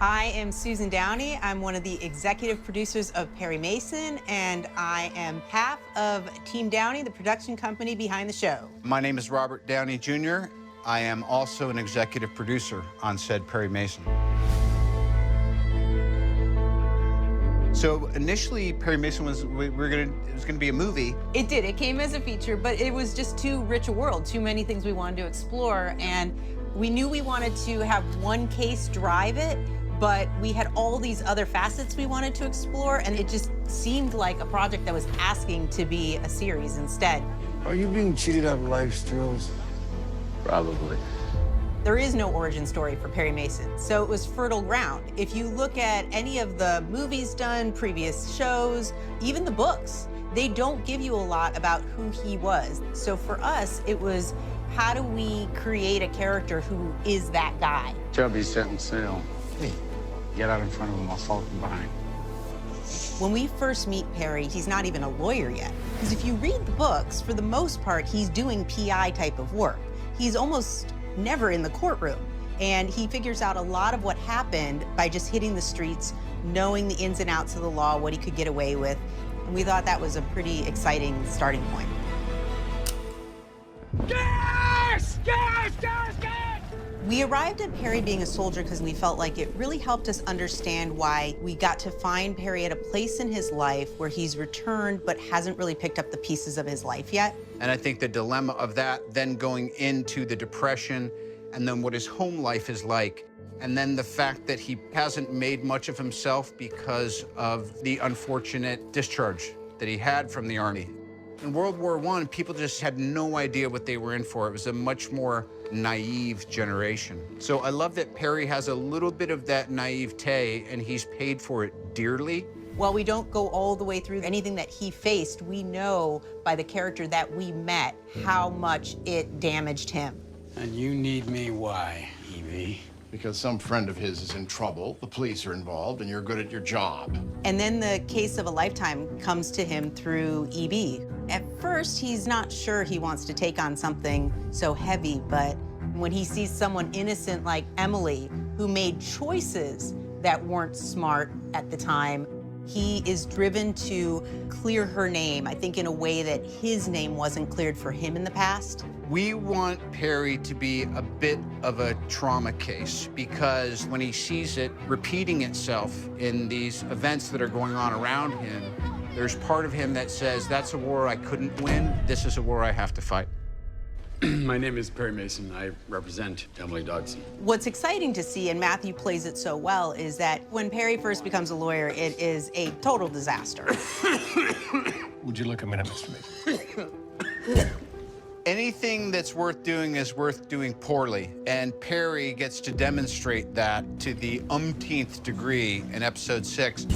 I am Susan Downey. I'm one of the executive producers of Perry Mason, and I am half of Team Downey, the production company behind the show. My name is Robert Downey Jr. I am also an executive producer on said Perry Mason. So initially, Perry Mason was it was gonna be a movie. It did. It came as a feature, but it was just too rich a world, too many things we wanted to explore, and we knew we wanted to have one case drive it, but we had all these other facets we wanted to explore, and it just seemed like a project that was asking to be a series instead. Are you being cheated out of life's thrills? Probably. There is no origin story for Perry Mason, so it was fertile ground. If you look at any of the movies done, previous shows, even the books, they don't give you a lot about who he was. So for us, it was, how do we create a character who is that guy? Chubby's setting sail. Hey, get out in front of him, I'll fall from behind. When we first meet Perry, he's not even a lawyer yet. Because if you read the books, for the most part, he's doing PI type of work. He's almost never in the courtroom. And he figures out a lot of what happened by just hitting the streets, knowing the ins and outs of the law, what he could get away with. And we thought that was a pretty exciting starting point. Gas! Gas! Gas! Gas! We arrived at Perry being a soldier because we felt like it really helped us understand why we got to find Perry at a place in his life where he's returned but hasn't really picked up the pieces of his life yet. And I think the dilemma of that, then going into the depression, and then what his home life is like, and then the fact that he hasn't made much of himself because of the unfortunate discharge that he had from the Army. In World War I, people just had no idea what they were in for. It was a much more naive generation. So I love that Perry has a little bit of that naivete, and he's paid for it dearly. While we don't go all the way through anything that he faced, we know by the character that we met how much it damaged him. And you need me why, Evie? Because some friend of his is in trouble, the police are involved, and you're good at your job. And then the case of a lifetime comes to him through EB. At first, he's not sure he wants to take on something so heavy, but when he sees someone innocent like Emily, who made choices that weren't smart at the time, he is driven to clear her name, I think in a way that his name wasn't cleared for him in the past. We want Perry to be a bit of a trauma case because when he sees it repeating itself in these events that are going on around him, there's part of him that says, that's a war I couldn't win, this is a war I have to fight. My name is Perry Mason. I represent Emily Dodson. What's exciting to see, and Matthew plays it so well, is that when Perry first becomes a lawyer, it is a total disaster. Would you look a minute, Mr. Mason? Anything that's worth doing is worth doing poorly, and Perry gets to demonstrate that to the umpteenth degree in episode 6.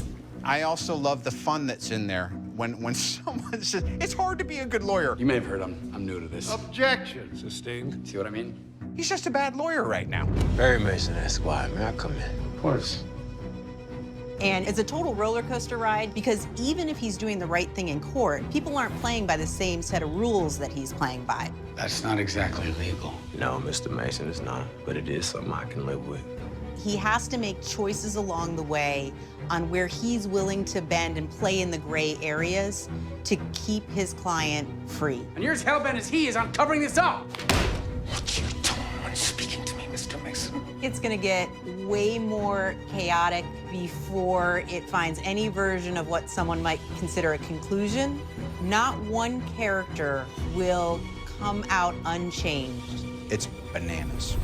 I also love the fun that's in there. When someone says, it's hard to be a good lawyer. You may have heard I'm new to this. Objection. Sustained. See what I mean? He's just a bad lawyer right now. Perry Mason, Esquire. May I come in? Of course. And it's a total roller coaster ride because even if he's doing the right thing in court, people aren't playing by the same set of rules that he's playing by. That's not exactly legal. No, Mr. Mason, it's not. But it is something I can live with. He has to make choices along the way on where he's willing to bend and play in the gray areas to keep his client free. And you're as hell-bent as he is on covering this up. What's your tone when speaking to me, Mr. Mason? It's gonna get way more chaotic before it finds any version of what someone might consider a conclusion. Not one character will come out unchanged. It's bananas.